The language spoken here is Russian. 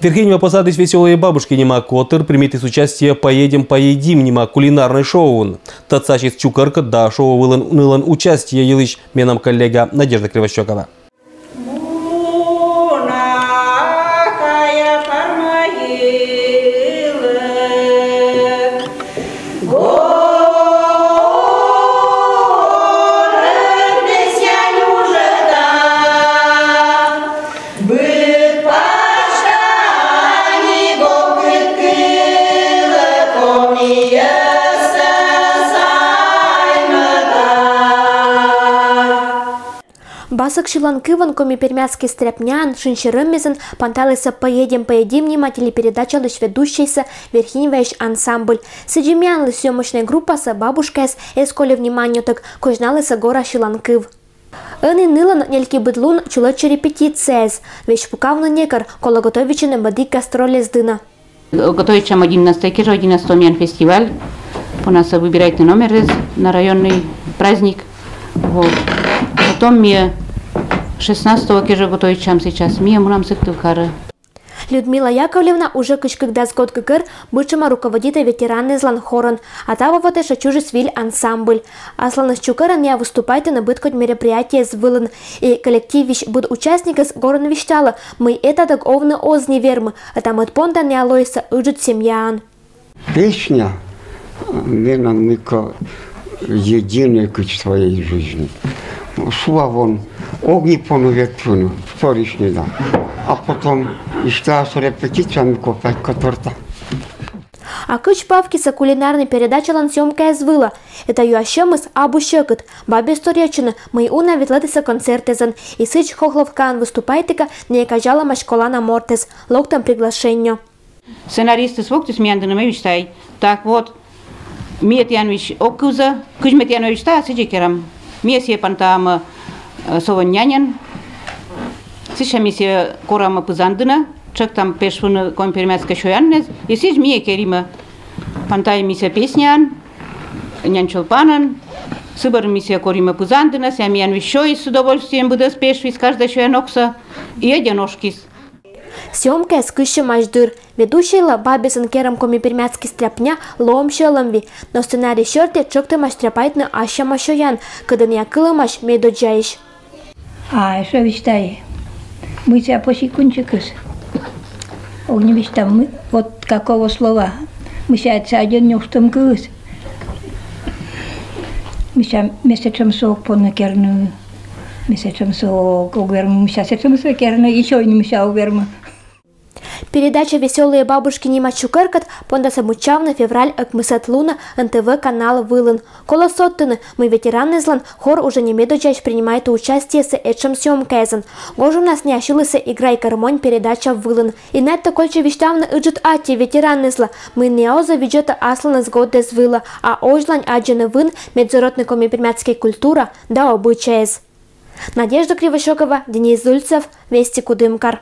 Верхинева посадить веселые бабушки нема котыр, примите с участие «Поедем-поедим» нема кулинарный шоу. Тацачис чукарка да шоу вылан участие елыч менам коллега Надежда Кривощекова. Басок Шиланкыван, коми пермяцкий стряпнян, шинчерыммезен, панталыса «Поедем-поедим» нема телепередача лишь ведущийся Верхиневич ансамбль. Сыджимянлы съемочная группа с бабушкой с коли внимание так кожналыса гора Шиланкыв. Они нылан нельки быдлун чулочи репетиция, вещь пукавна некар, кола готовичи на бади гастроли с дына. Готовичам 11 мен фестиваль, у нас выбирайте номер на районный праздник. Вот. Потом мне 16-го кежа готовичам сейчас, мне мурам сыктывкары. Людмила Яковлевна уже когда с год ГГР бывшема руководитель ветераны Зланхорон, а того вот еще чужесвиль ансамбль. А Сланасчукара не выступайте на быткоть мероприятие с вылан, и коллективищ буд участника с горон вещала, мы это так овны оз не вермы, а там от понта не алоиса уджут семьян. Песня, вена мыка единая к своей жизни. Славон, огни пону ветруну, вторичный да. А потом шла с репетициями копать которта. А кыч павки со кулинарной передачи лансъемка извыла. Это юащемыс абу щекот. Бабе сторечина, мы уна ветлатыса концертезан. И сыч хохловкан выступайтека не кажала машколана мортес. Локтам приглашение. Сценаристы своктус мияндынымевич тай. Так вот, Миет Янович оккуза, Кузьмет Янович та сыджекерам. Месье пантам совонянин. Сыша месье корама пызандына. Чак там пешвуны компермятска шояннез. И сыж мие керима. Пантай месье песнян. Нянчулпанан. Сыбар месье корима пызандына. Сямиян вишой с удовольствием будас пешвис каждая шоянокса. И одиношкис. Съемка с кыща маждыр. Ведущий ла бабисан керам коми пермяцкий стряпня лом шеламви. Но сценарий шорте чокты маш тряпает на аща машоян, когда не акыла маш медоджаиш. А, что вещай? Мы тебя посекундчикус. Огневища мы вот какого слова. Мы сейчас один нюхтом кыс. Мы сейчас месяцем сок по накерну. Месяцем сок уверму. Мы сейчас месяцем сок керну еще не мешал уверму. Передача «Веселые бабушки Нима Чукаркат» понда самучавна февраль акмысат луна НТВ канал Вылын. Кола соттыны, мы ветераны злан, хор уже немедочач принимает участие с этшем съемкэзан. Гожум нас не ошилыся играй гармонь передача Вылын. И на это кольче виштавна ыджут ати ветераны зла. Мы не оза виджета аслана сгоды звыла, а ожлань аджена вын медзоротный комипримятский культура да обычаез. Надежда Кривощекова, Денис Зульцев, Вести Кудымкар.